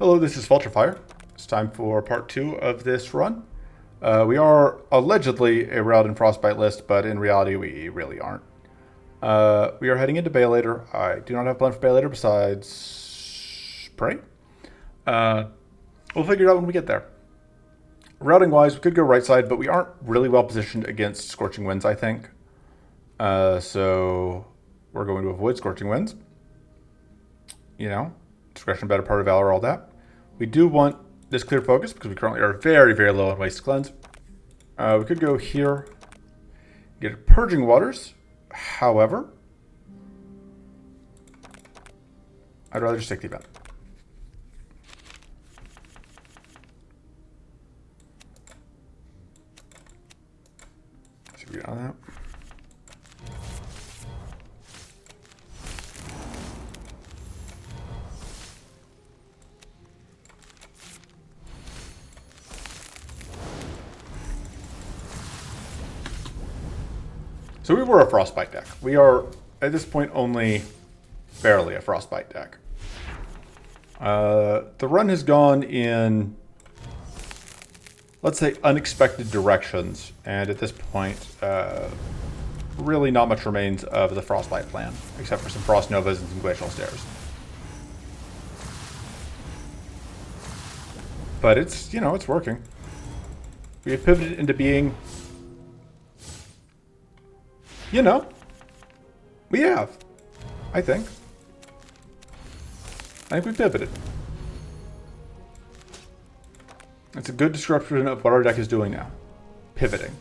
Hello, this is Vulturefire. It's time for part 2 of this run. We are allegedly a Raodan Frostbite list, but in reality we really aren't. We are heading into Bay later. I do not have a plan for Bay later besides Prey. We'll figure it out when we get there. Routing wise, we could go right side, but we aren't really well positioned against Scorching Winds, I think. So we're going to avoid Scorching Winds. You know, discretion, better part of valor, all that. We do want this clear focus because we currently are very, very low on Waste Cleanse. We could go here, get Purging Waters. However, I'd rather just take the event. So we get on that. So we were a Frostbite deck. We are, at this point, only barely a Frostbite deck. The run has gone in, let's say, unexpected directions. And at this point, really not much remains of the Frostbite plan, except for some Frost Novas and some Glacial Stairs. But it's, you know, it's working. We have pivoted into being... You know, we have, I think. We pivoted. It's a good description of what our deck is doing now. Pivoting.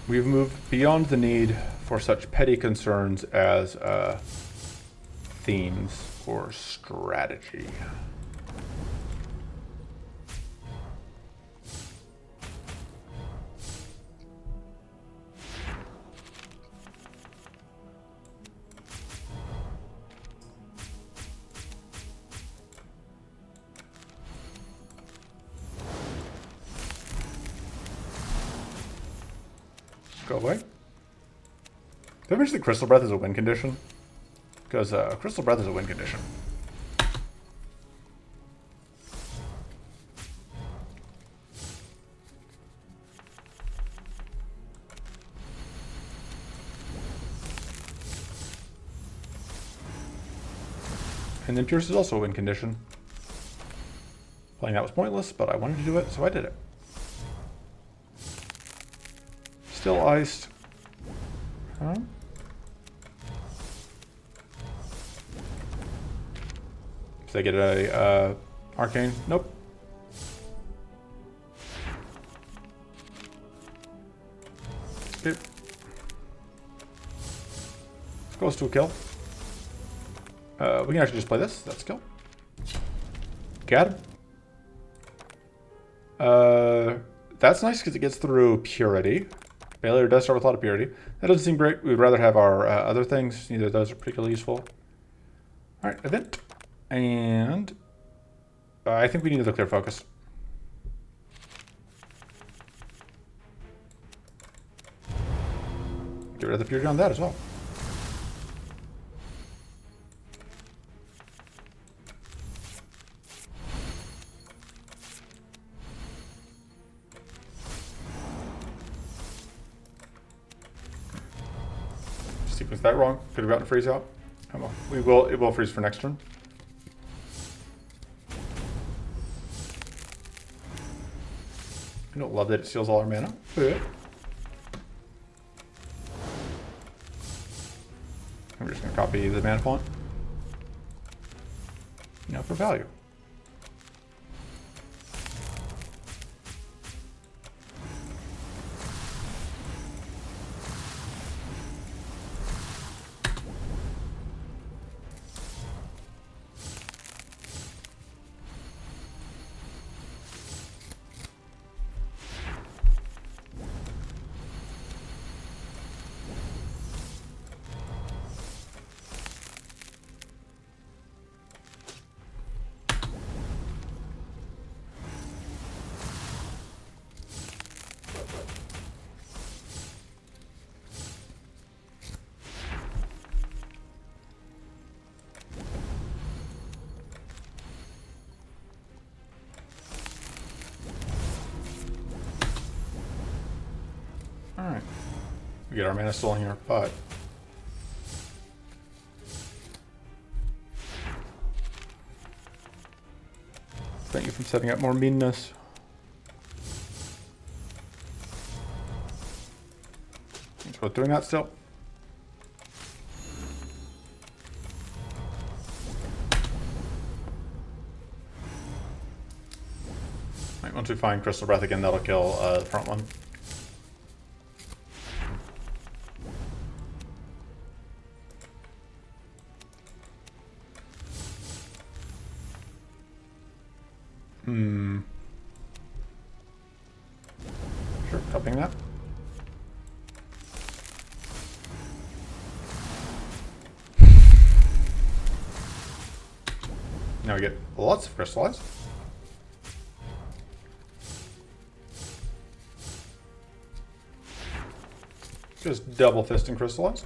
We've moved beyond the need for such petty concerns as themes or strategy. Go away. Did I mention that Crystal Breath is a win condition? Because Crystal Breath is a win condition. And then Pierce is also a win condition. Playing that was pointless, but I wanted to do it, so I did it. Still iced. Huh? Did I get a arcane? Nope. Okay. Goes to a kill. We can actually just play this. That's a kill. Got him. That's nice because it gets through Purity. Failure does start with a lot of Purity. That doesn't seem great. We'd rather have our other things. Neither of those are particularly useful. Alright, event. And I think we need the clear focus. Get rid of the Purity on that as well. Was that wrong? Could have gotten a freeze out. Come on. It will freeze for next turn. I don't love that it steals all our mana. But I'm just gonna copy the mana font. You know, for value. Alright. We get our mana stolen here, but prevent you from setting up more meanness. It's worth doing that still. Right, once we find Crystal Breath again, that'll kill the front one. Sure, copying that. Now we get lots of crystallize. Just double fist and crystallize.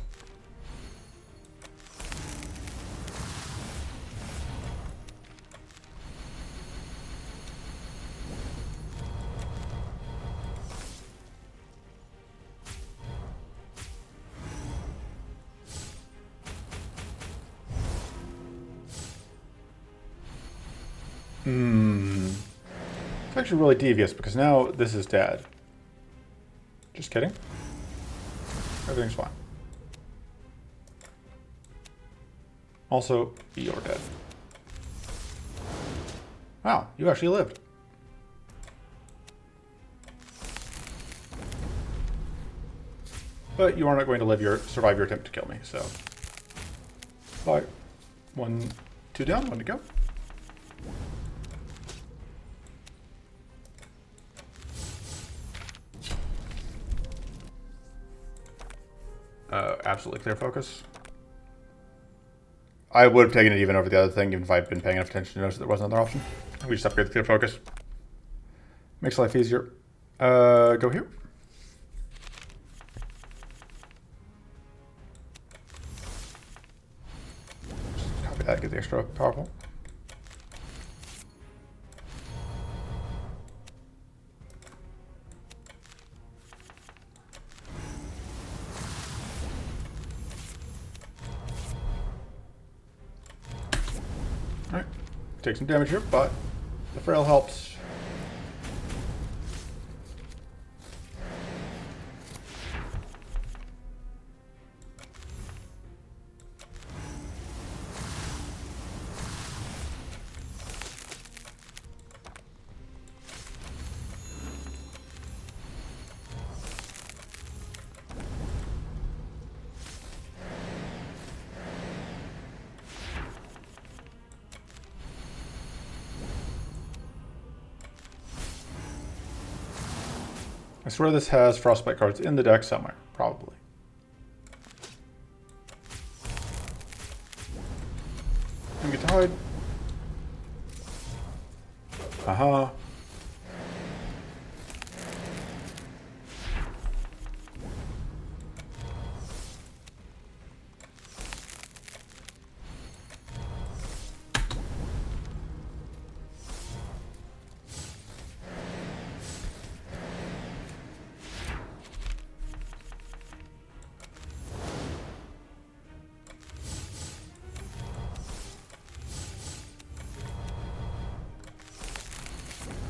It's actually really devious because now this is dead. Just kidding. Everything's fine. Also, you're dead. Wow, you actually lived. But you are not going to survive your attempt to kill me, so. Bye. 1, 2 down, 1 to go. Absolutely clear focus. I would have taken it even over the other thing, even if I'd been paying enough attention to notice that there was another option. We just upgrade the clear focus. Makes life easier. Go here. Just copy that, get the extra powerful. Alright, take some damage here, but the frail helps. I swear this has Frostbite cards in the deck somewhere, probably. You get to hide. Aha.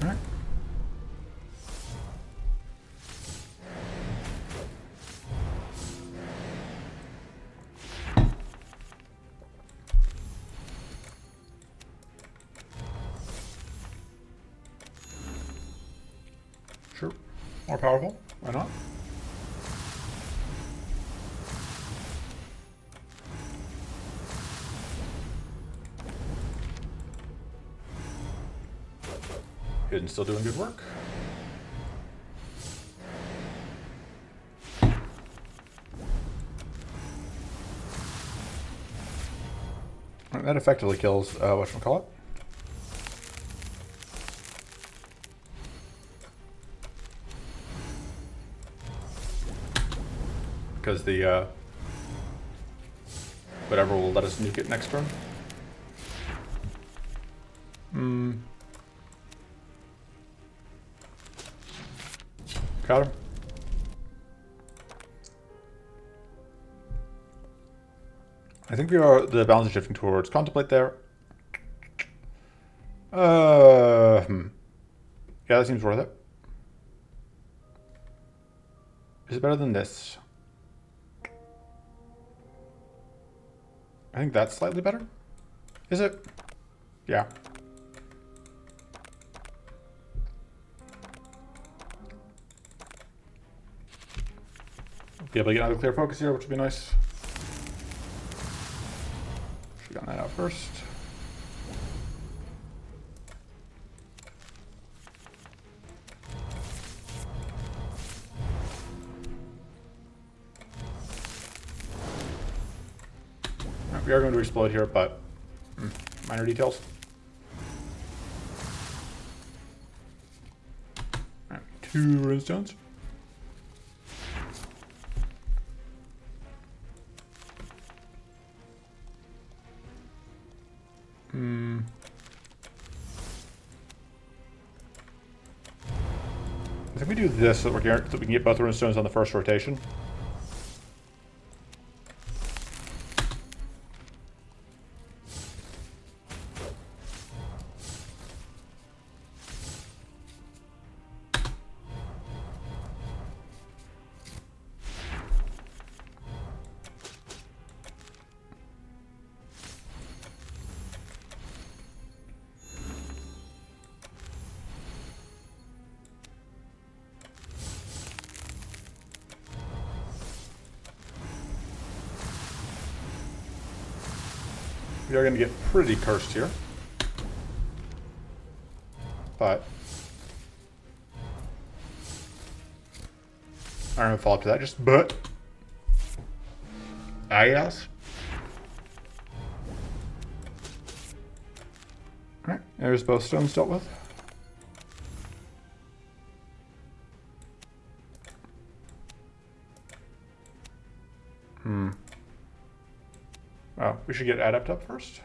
Alright. Sure. More powerful. Why not? Hidden still doing good work. Right, that effectively kills whatchamacallit. Because the whatever will let us nuke it next turn. Got him. I think the balance is shifting towards contemplate there. Yeah, that seems worth it. Is it better than this? I think that's slightly better. Is it? Yeah. Be able to get another clear focus here, which would be nice. Should have gotten that out first. Right, we are going to explode here, but minor details. All right, 2 runestones. I think we do this so that we can get both runestones on the first rotation. We are going to get pretty cursed here. But I don't have a follow-up to that, just but I guess. Alright, there's both stones dealt with. Oh, we should get adept up first.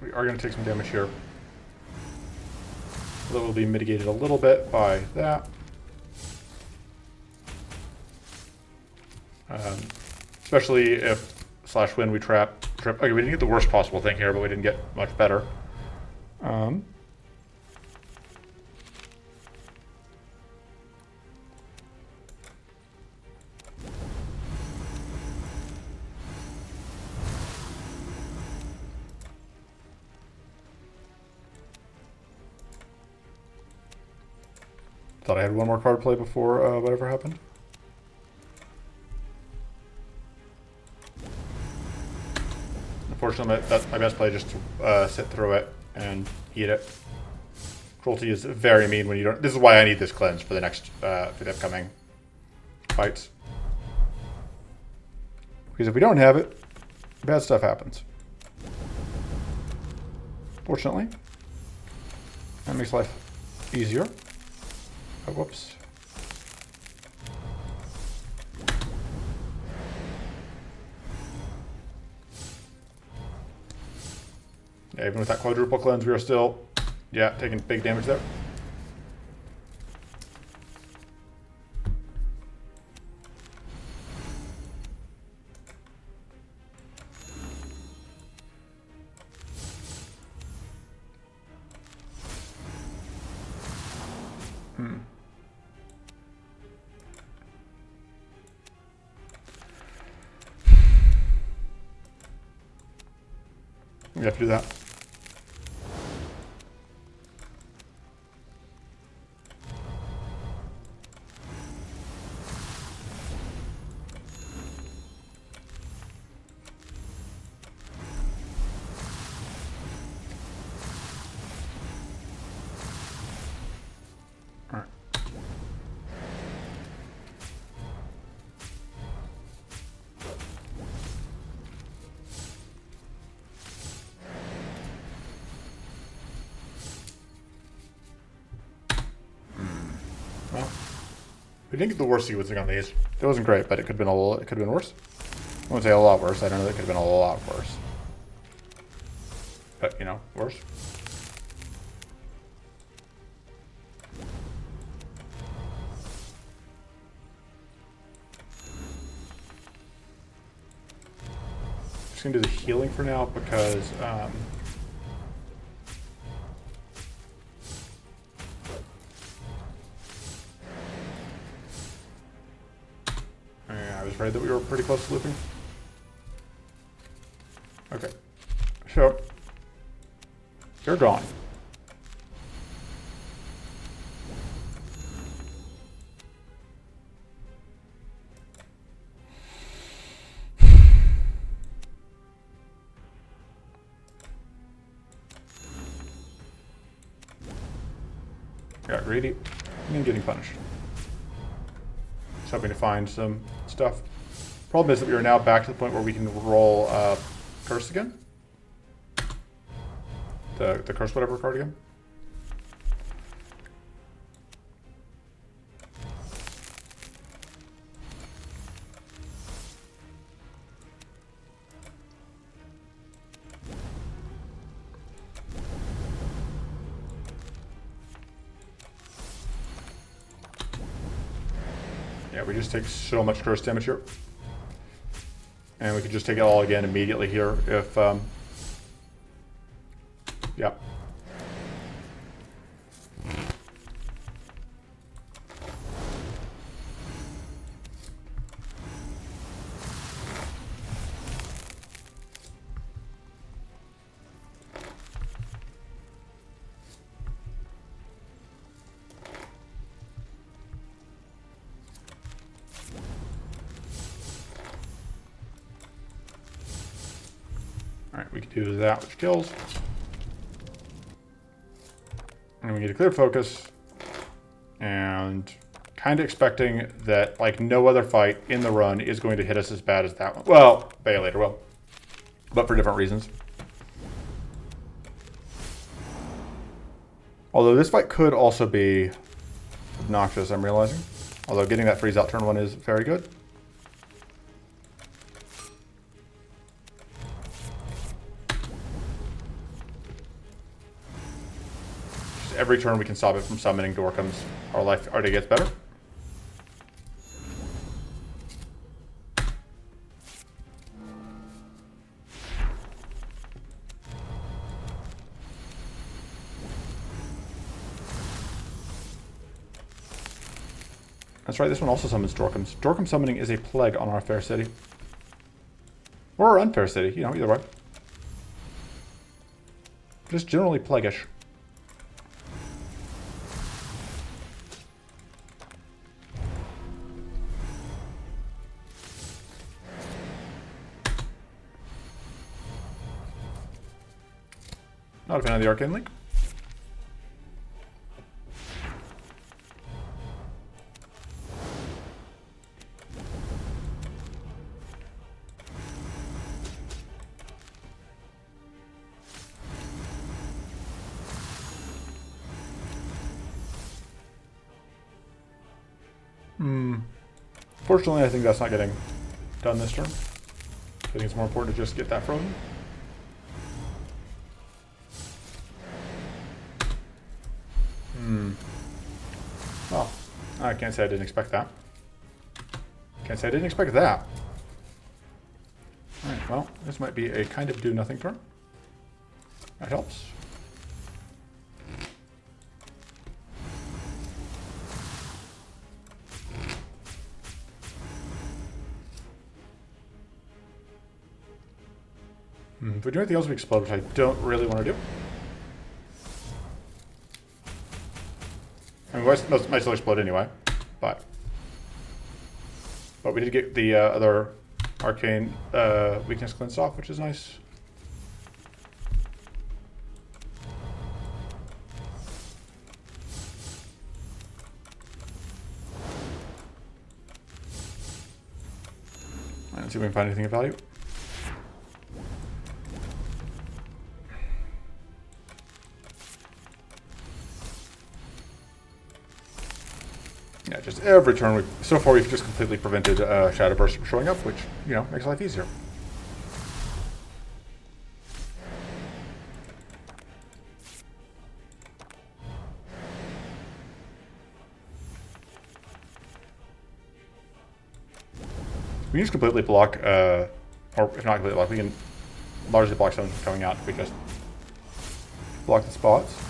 We are going to take some damage here. That will be mitigated a little bit by that. Especially if /win we trip. Okay, we didn't get the worst possible thing here, but we didn't get much better. Thought I had one more card to play before whatever happened. Unfortunately, that's my best play, just to sit through it and eat it. Cruelty is very mean when you don't... This is why I need this cleanse for the next, for the upcoming fights. Because if we don't have it, bad stuff happens. Fortunately, that makes life easier. Oh, whoops. Yeah, even with that quadruple cleanse, we are still, taking big damage there. We have to do that. We didn't get the worst sequencing on these. It wasn't great, but it could have been it could have been worse. I won't say a lot worse. I don't know. It could have been a lot worse. But, you know, worse. Just gonna do the healing for now because I was afraid that we were pretty close to looping. Okay. So, you're gone. Got greedy and getting punished. Just hoping to find some stuff. Problem is that we are now back to the point where we can roll Curse again. The Curse whatever card again. Yeah, we just take so much curse damage here. And we could just take it all again immediately here if, yeah. Alright, we can do that, which kills. And we get a clear focus. And kind of expecting that, like, no other fight in the run is going to hit us as bad as that one. Well, Later will. But for different reasons. Although this fight could also be obnoxious, I'm realizing. Although getting that freeze out turn one is very good. Every turn we can stop it from summoning Dorkums, our life already gets better. That's right, this one also summons Dorkums. Dorkum summoning is a plague on our fair city. Or our unfair city, you know, either way. Just generally plaguish. Not a fan of the Arcane Link. Fortunately, I think that's not getting done this turn. I think it's more important to just get that frozen. Well, I can't say I didn't expect that. Can't say I didn't expect that. Alright, well, this might be a kind of do-nothing turn. That helps. If we do anything else, we explode, which I don't really want to do. I mean, most might still explode anyway, but we did get the other arcane weakness cleansed off, which is nice. Let's see if we can find anything of value. Yeah, just every turn. So far, we've just completely prevented Shadow Burst from showing up, which, you know, makes life easier. We can just completely block, or if not completely block, we can largely block someone coming out if we just block the spots.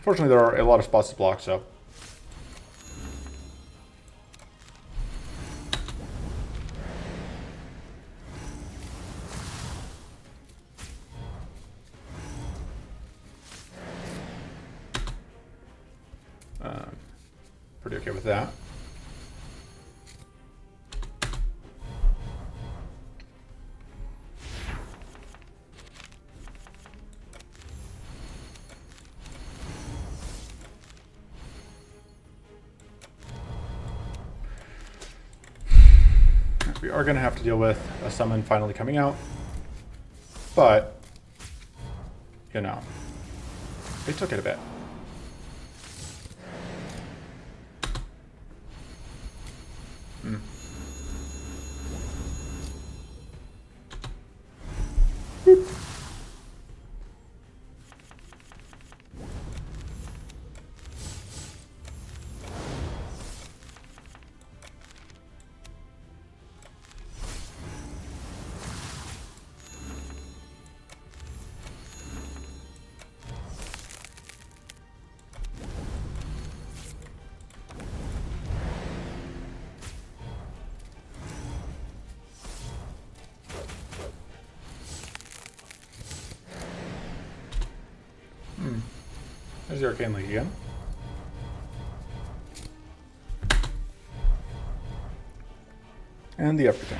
Fortunately, there are a lot of spots to block, so. Pretty okay with that. We are going to have to deal with a summon finally coming out, but, you know, they took it a bit. There's the Arcane League again. And the everything.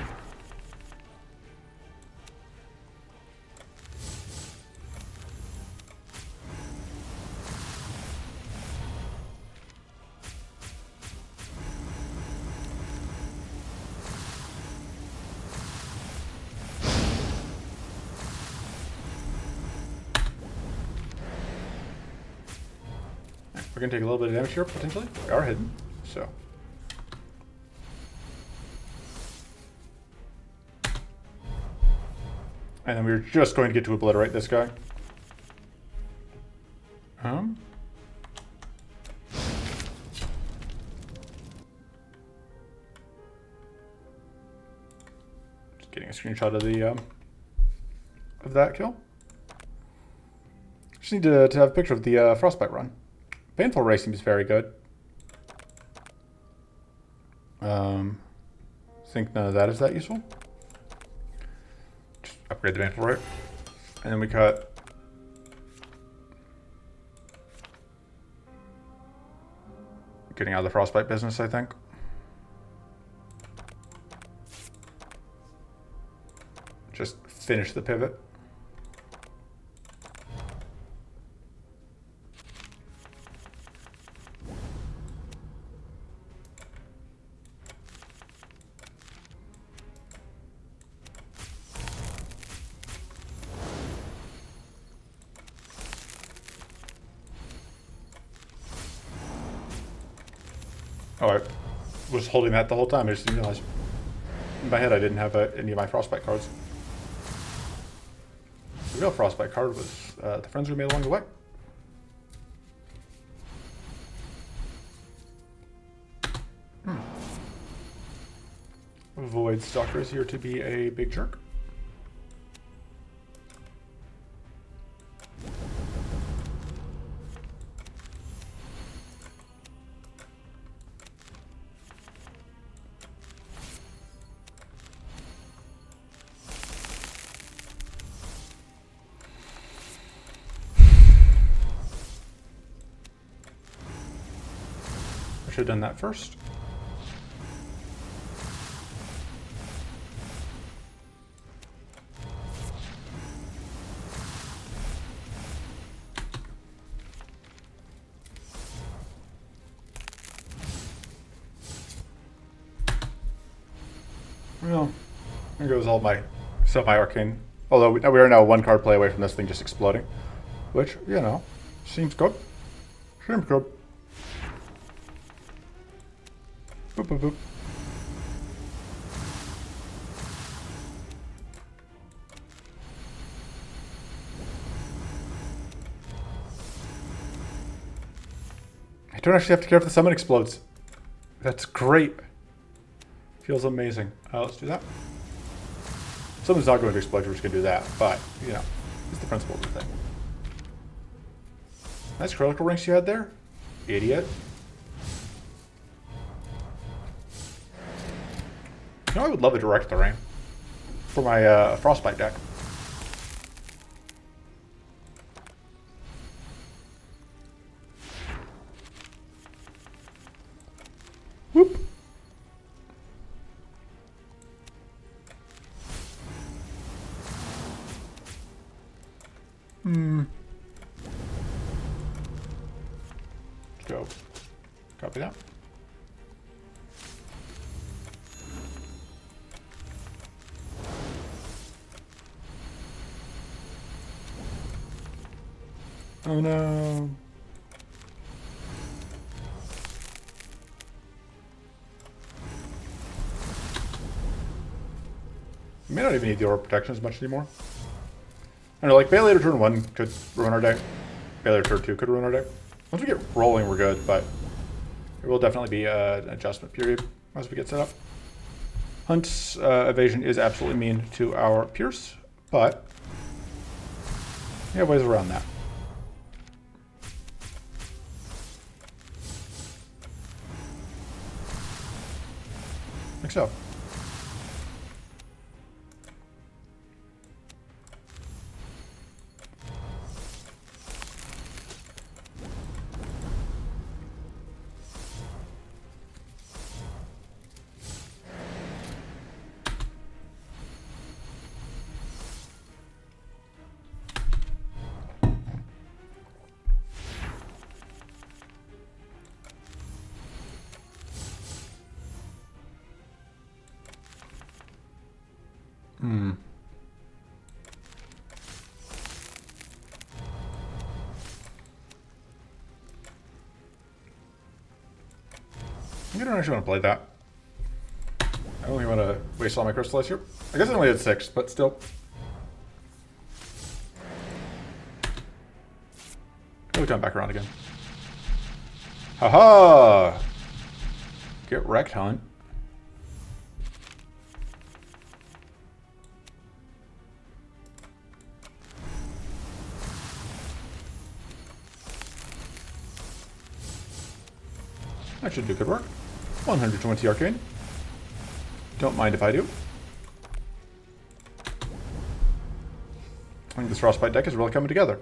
We're going to take a little bit of damage here, potentially. We are hidden, so. And then we're just going to get to obliterate this guy. Just getting a screenshot of that kill. Just need to have a picture of the Frostbite run. Painful Ray seems very good. Think none of that is that useful. Just upgrade the Painful Ray. And then we cut. Getting out of the Frostbite business, I think. Just finish the pivot. Oh, I was holding that the whole time. I just didn't realize. In my head, I didn't have any of my Frostbite cards. The real Frostbite card was the friends we made along the way. Void Stalker is here to be a big jerk. I should have done that first. Well, there goes all my semi-arcane. Although we are now one card play away from this thing just exploding. Which, you know, seems good. Shrimp grub. Boop, boop, boop. I don't actually have to care if the summon explodes. That's great. Feels amazing. Let's do that. Summon's not going to explode, we're just going to do that. But, you know, it's the principle of the thing. Nice critical ranks you had there. Idiot. You know, I would love a direct terrain for my Frostbite deck. Whoop. Let's go. Copy that. Oh no. We may not even need the aura protection as much anymore. I don't know, like Bailator turn 1 could ruin our deck. Bailator turn 2 could ruin our deck. Once we get rolling, we're good, but there will definitely be an adjustment period as we get set up. Hunt's evasion is absolutely mean to our Pierce, but we have ways around that. Like so. I don't actually want to play that. I only want to waste all my crystals here. I guess I only had 6, but still. Oh, turn back around again. Haha! Get wrecked, Hunt. That should do good work. 120 arcane. Don't mind if I do. I think this Frostbite deck is really coming together.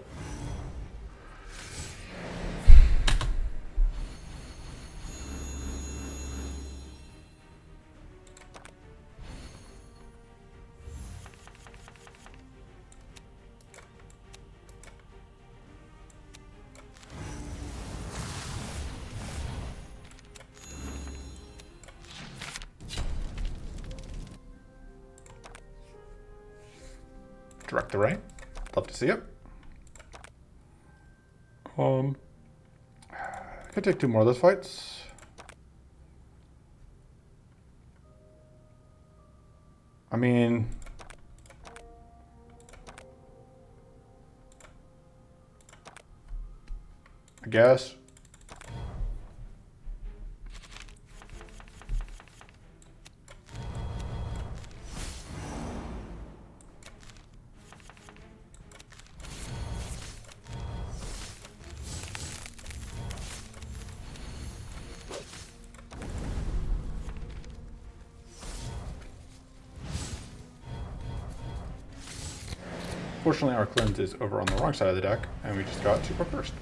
Direct the rain. Love to see it. I could take 2 more of those fights. I mean, I guess. Fortunately, our cleanse is over on the wrong side of the deck, and we just got super first.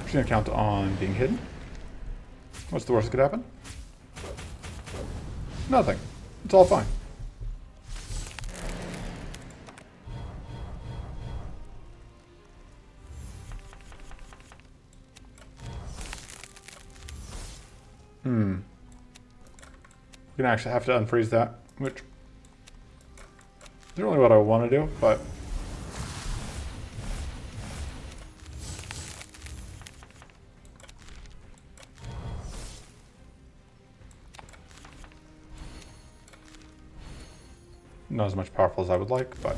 Just gonna count on being hidden. What's the worst that could happen? Nothing. It's all fine. We're gonna actually have to unfreeze that, which isn't really what I want to do, but not as much powerful as I would like, but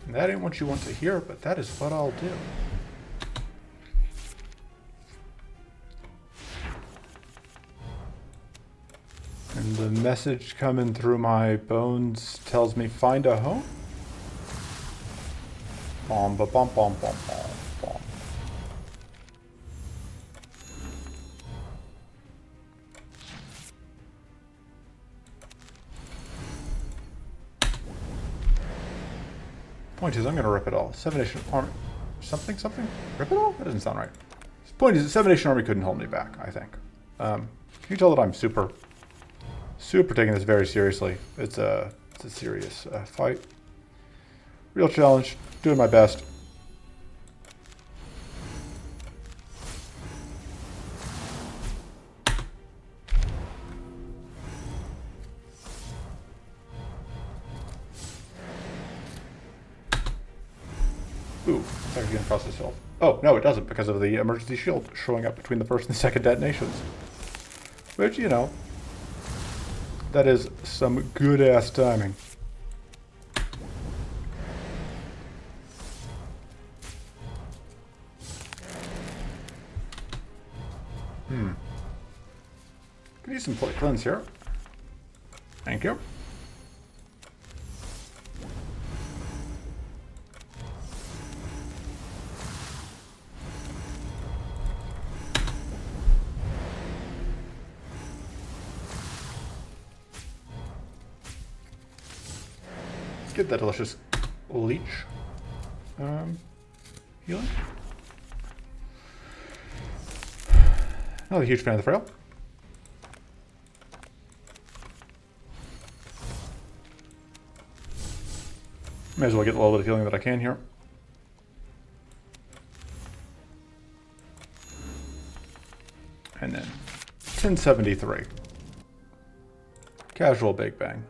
that ain't what you want to hear, but that is what I'll do. And the message coming through my bones tells me find a home. Bom ba bom bom bom bom bom. Point is, I'm gonna rip it all. Seven Nation Army, something. Rip it all? That doesn't sound right. Point is, the Seven Nation Army couldn't hold me back. I think. Can you tell that I'm super taking this very seriously? It's a serious fight. Real challenge. Doing my best. Ooh, it's actually going to cost itself. Oh, no, it doesn't, because of the emergency shield showing up between the first and the second detonations. Which, you know, that is some good-ass timing. Could use some plate cleanse here. Thank you. Get that delicious leech healing. Not a huge fan of the frail. May as well get a little bit of healing that I can here. And then 1073. Casual Big Bang.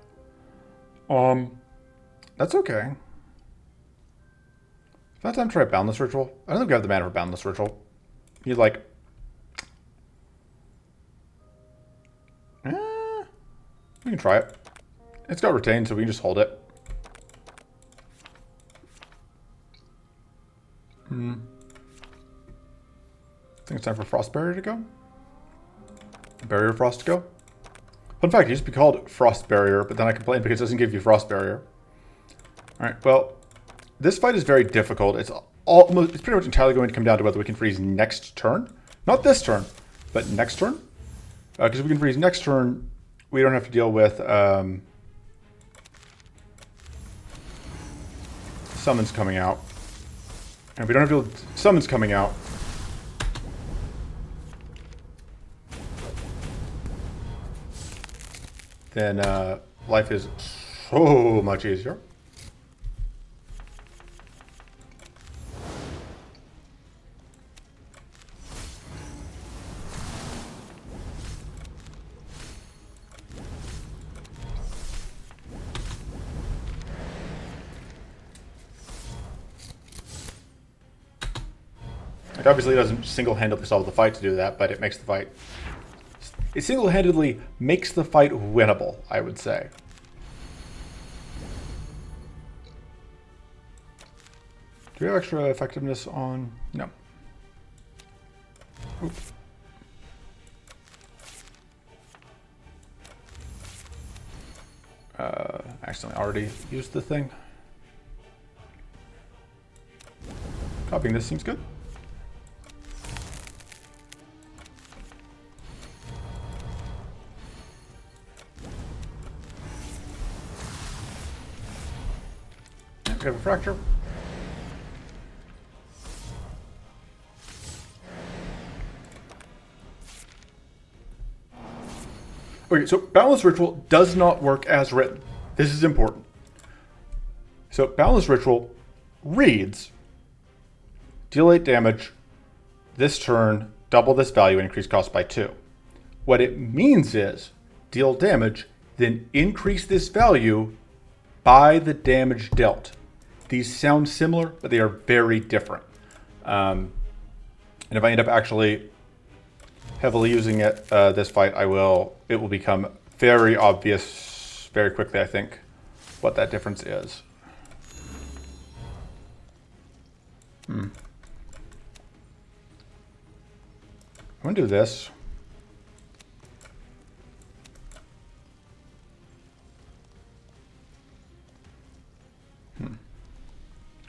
That's okay. It's not time to try Boundless Ritual. I don't think we have the mana for Boundless Ritual. He's like... we can try it. It's got Retain, so we can just hold it. I think it's time for Frost Barrier to go. Barrier Frost to go. Fun fact, it used to be called Frost Barrier, but then I complained because it doesn't give you Frost Barrier. Alright, well, this fight is very difficult. It's pretty much entirely going to come down to whether we can freeze next turn. Not this turn, but next turn. Because if we can freeze next turn, we don't have to deal with summons coming out. And if we don't have to deal with summons coming out, then life is so much easier. Like obviously it doesn't single-handedly solve the fight to do that, but it makes the fight... It single-handedly makes the fight winnable, I would say. Do we have extra effectiveness on... No. Oops. Accidentally already used the thing. Copying this seems good. We have a fracture. Okay, so Boundless Ritual does not work as written. This is important. So Boundless Ritual reads, deal 8 damage this turn, double this value, and increase cost by 2. What it means is deal damage, then increase this value by the damage dealt. These sound similar, but they are very different. And if I end up actually heavily using it this fight, it will become very obvious very quickly, I think, what that difference is. I'm going to do this. Can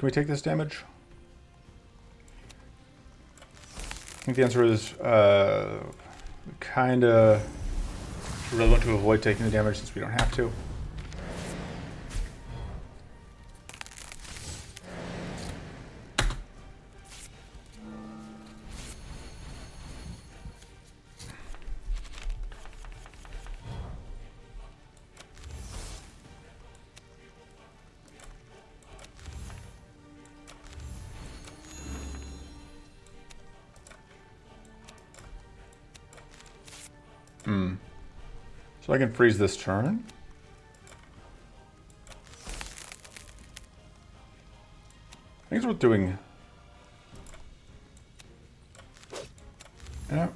we take this damage? I think the answer is kind of really want to avoid taking the damage since we don't have to. So I can freeze this turn. I think it's worth doing. Yeah.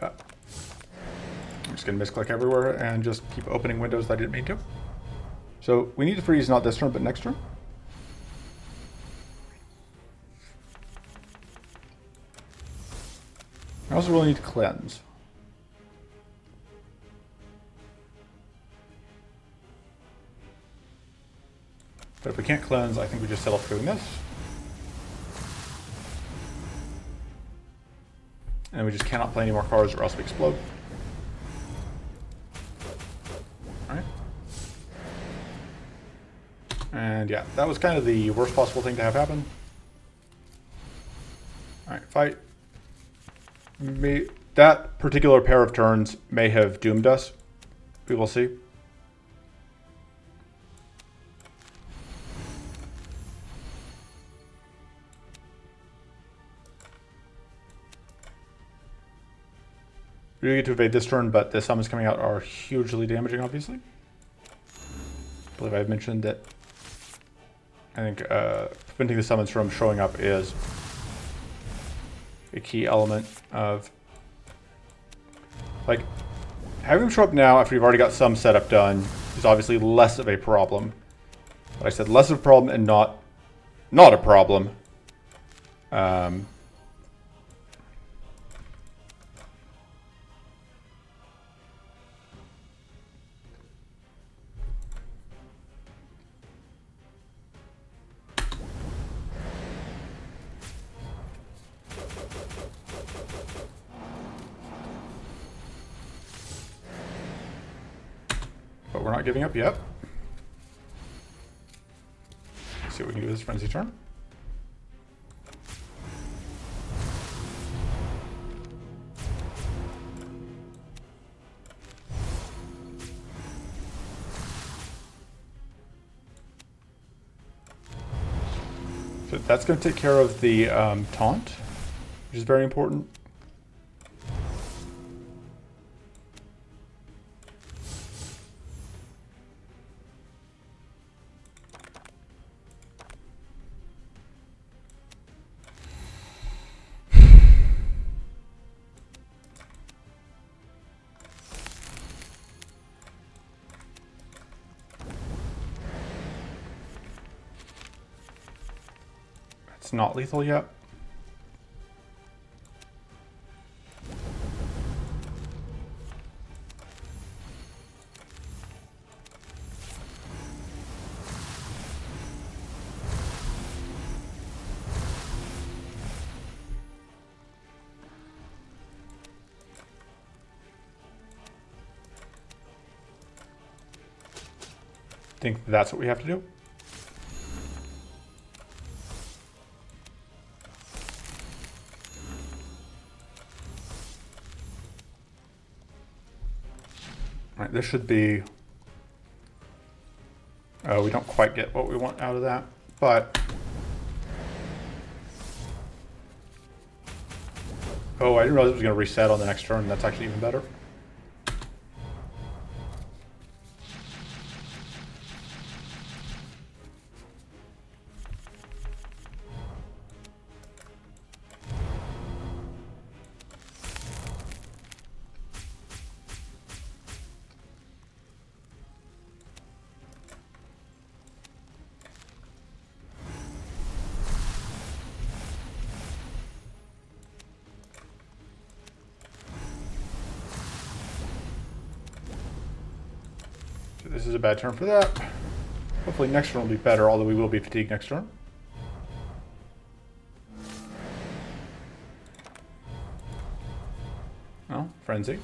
I'm just gonna misclick everywhere and just keep opening windows that I didn't mean to. So we need to freeze not this turn, but next turn. I also really need to cleanse. But if we can't cleanse, I think we just settle for doing this. And we just cannot play any more cards or else we explode. Alright. And yeah, that was kind of the worst possible thing to have happen. Alright, fight. That particular pair of turns may have doomed us. We will see. We do get to evade this turn, but the summons coming out are hugely damaging, obviously. I believe I've mentioned that I think preventing the summons from showing up is a key element of, like, having them show up now after you've already got some setup done is obviously less of a problem. But I said less of a problem and not a problem. But we're not giving up yet. Let's see what we can do with this frenzy turn. So that's going to take care of the taunt, which is very important. It's not lethal yet. I think that's what we have to do. All right, this should be... we don't quite get what we want out of that, but... Oh, I didn't realize it was going to reset on the next turn. That's actually even better. This is a bad turn for that. Hopefully next turn will be better, although we will be fatigued next turn. Well, Frenzy.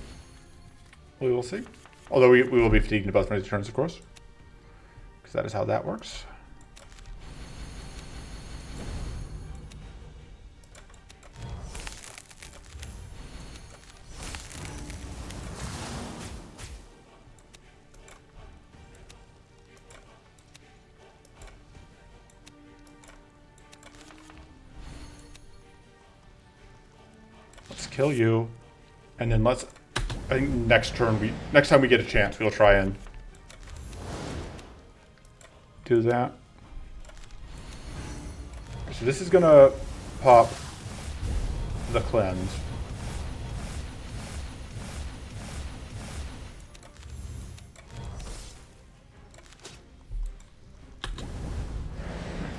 We will see. Although we will be fatigued in both Frenzy turns, of course. Because that is how that works. Kill you, and then let's. I think next time we get a chance, we'll try and do that. So this is gonna pop the cleanse.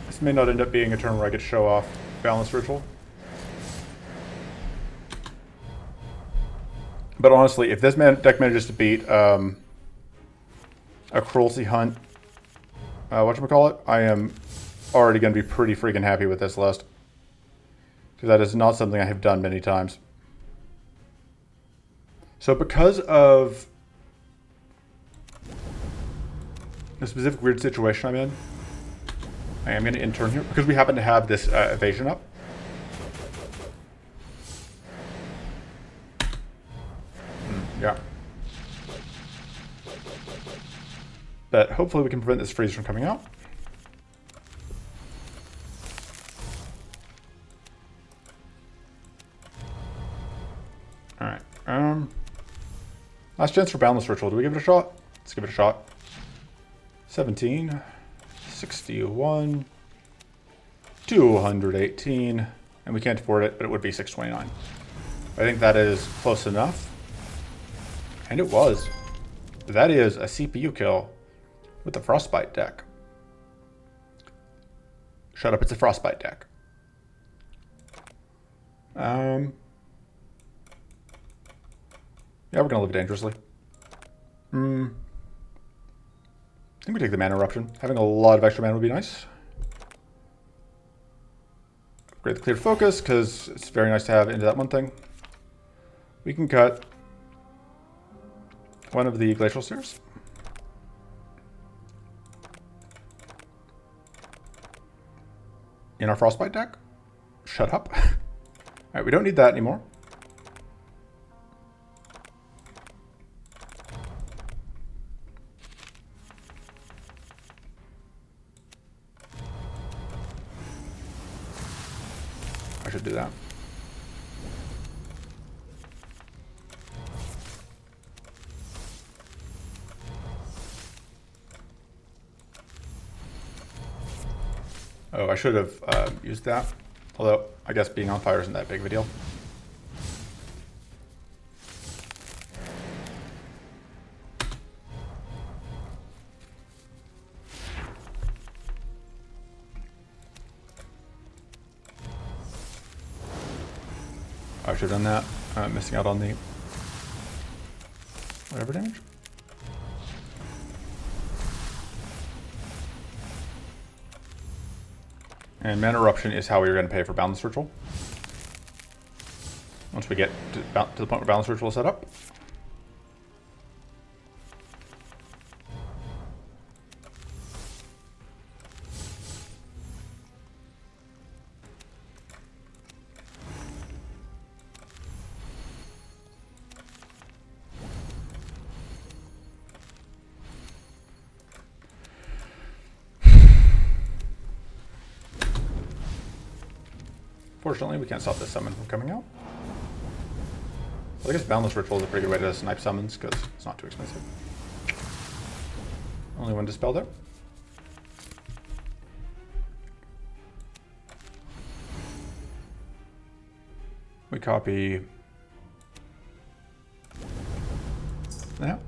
This may not end up being a turn where I get to show off Balance Ritual. But honestly, if this deck manages to beat a Cruelty Hunt, whatchamacallit, I am already going to be pretty freaking happy with this list. Because that is not something I have done many times. So because of the specific weird situation I'm in, I am going to intern here. Because we happen to have this evasion up. Yeah. But hopefully we can prevent this freeze from coming out. Alright. Last chance for Boundless Ritual. Do we give it a shot? Let's give it a shot. 17. 61. 218. And we can't afford it, but it would be 629. I think that is close enough. And it was. That is a CPU kill with the Frostbite deck. Shut up, it's a Frostbite deck. Yeah, we're gonna live dangerously. I think we take the Mana Eruption. Having a lot of extra mana would be nice. Upgrade the Clear Focus, because it's very nice to have into that one thing. We can cut one of the Glacial Seers. In our Frostbite deck. Shut up. Alright, we don't need that anymore. I should do that. Oh, I should have used that. Although, I guess being on fire isn't that big of a deal. I should have done that. I'm missing out on the whatever damage. And Mana Eruption is how we're going to pay for Boundless Ritual. Once we get to the point where Boundless Ritual is set up. Unfortunately, we can't stop this summon from coming out. Well, I guess Boundless Ritual is a pretty good way to snipe summons because it's not too expensive. Only one dispel there. We copy that.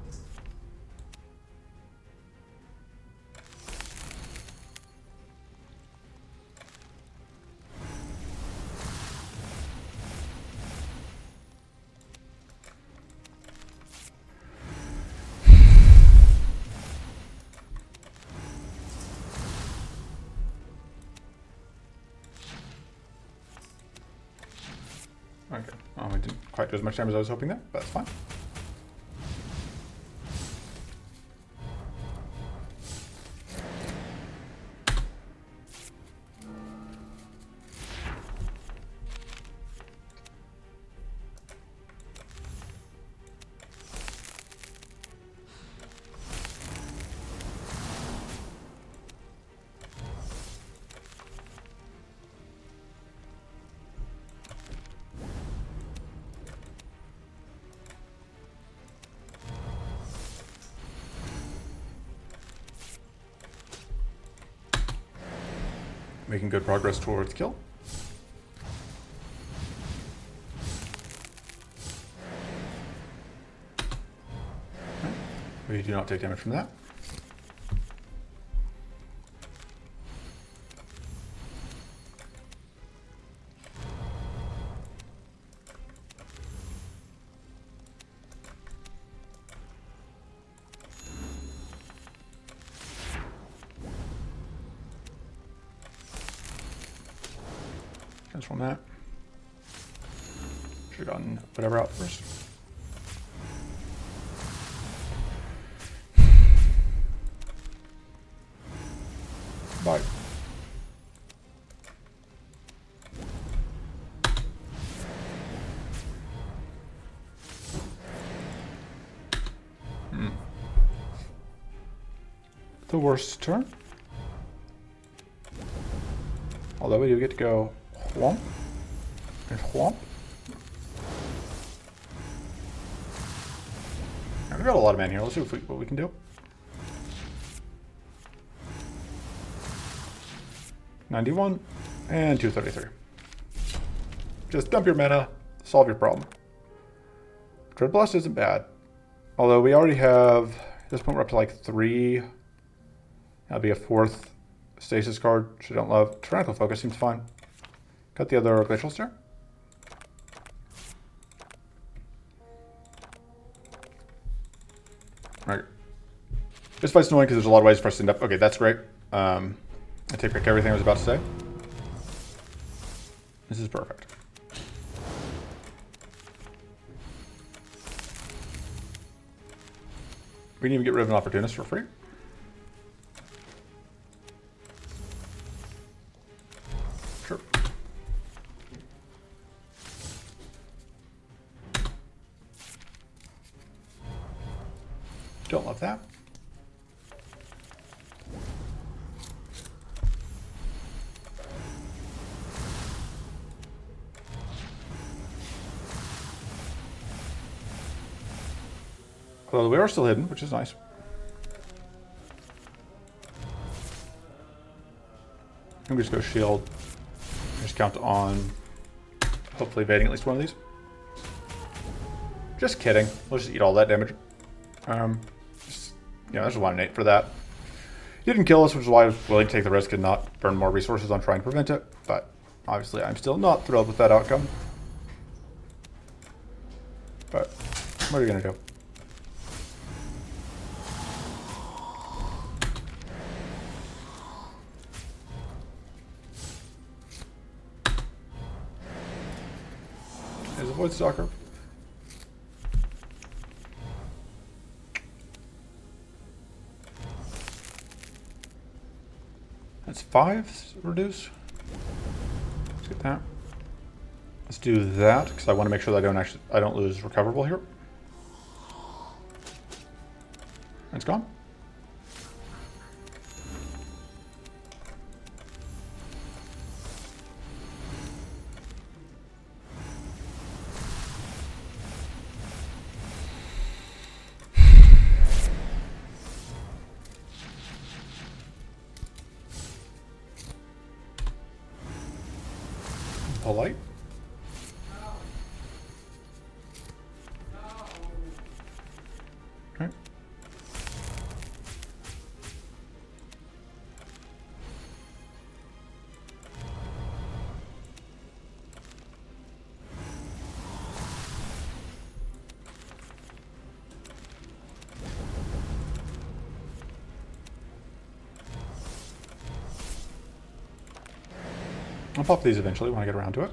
Okay, well, we didn't quite do as much damage as I was hoping there, but that's fine. Making good progress towards kill. We do not take damage from that. From that. Should have gotten whatever out first. Bye. The worst turn. Although we do get to go whomp and whomp. Now, we've got a lot of mana here. Let's see what we can do. 91 and 233. Just dump your mana, solve your problem. Dread Blast isn't bad. Although we already have, at this point we're up to like 3. That'll be a 4th stasis card, which I don't love. Tyrannical Focus seems fine. Cut the other Glacial Stare. Alright. This fight's annoying because there's a lot of ways for us to end up. Okay, that's great. I take back everything I was about to say. This is perfect. We can even get rid of an Opportunist for free. Sure. Don't love that. Although we are still hidden, which is nice. I'm just go shield. Just count on hopefully evading at least one of these. Just kidding. We'll just eat all that damage. There's a 1 and 8 for that. He didn't kill us, which is why I was willing to take the risk and not burn more resources on trying to prevent it. But obviously, I'm still not thrilled with that outcome. But what are you gonna do? There's a Void Stalker. That's 5 reduce. Let's get that. Let's do that because I want to make sure that I don't lose recoverable here. It's gone. polite. Okay. I'll pop these eventually when I get around to it.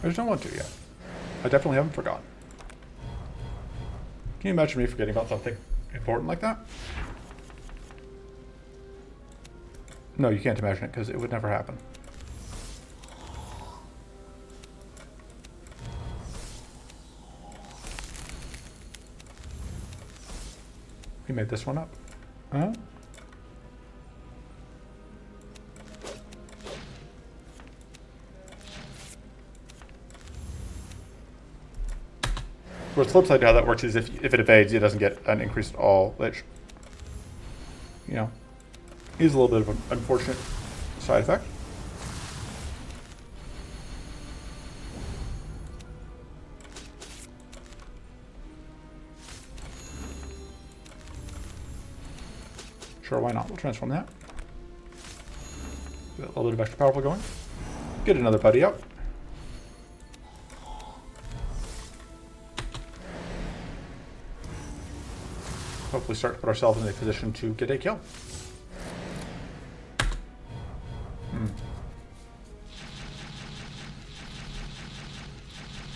I just don't want to yet. I definitely haven't forgotten. Can you imagine me forgetting about something important like that? No, you can't imagine it because it would never happen. We made this one up. Huh? Of course, the flip side to how that works is if it evades, it doesn't get an increase at all, which, you know, is a little bit of an unfortunate side effect. Sure, why not? We'll transform that. Get a little bit of extra powerful going. Get another buddy out. Hopefully start to put ourselves in a position to get a kill.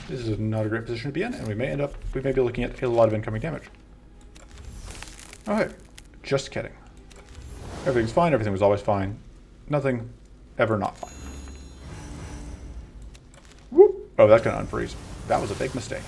This is not a great position to be in, and we may be looking at a lot of incoming damage. Oh hey, just kidding. Everything's fine, everything was always fine. Nothing ever not fine. Whoop! Oh, that's gonna unfreeze. That was a big mistake.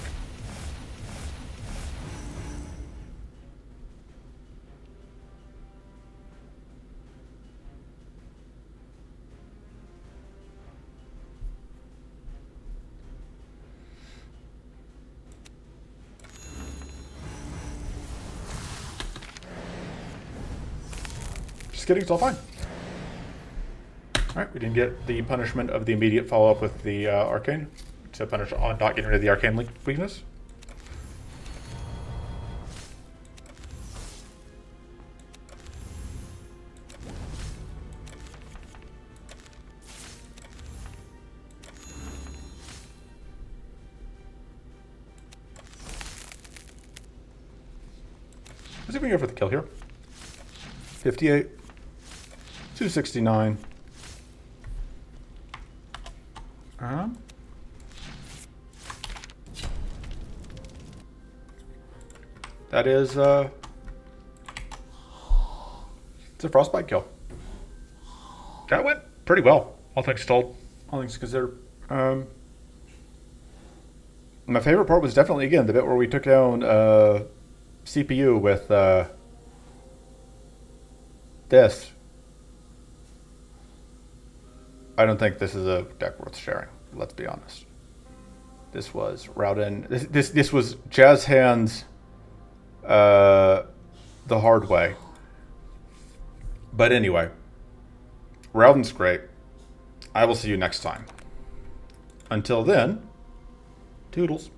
Just kidding, it's all fine. Alright, we didn't get the punishment of the immediate follow-up with the arcane to punish on not getting rid of the arcane weakness. Let's see if we can go for the kill here. 58, 269. That is, it's a Frostbite kill. That went pretty well, all things told, all things considered. My favorite part was definitely, again, the bit where we took down CPU with this. I don't think this is a deck worth sharing, let's be honest. This was Raodan. This was Jazz Hands the hard way. But anyway, Raodan's great. I will see you next time. Until then, toodles.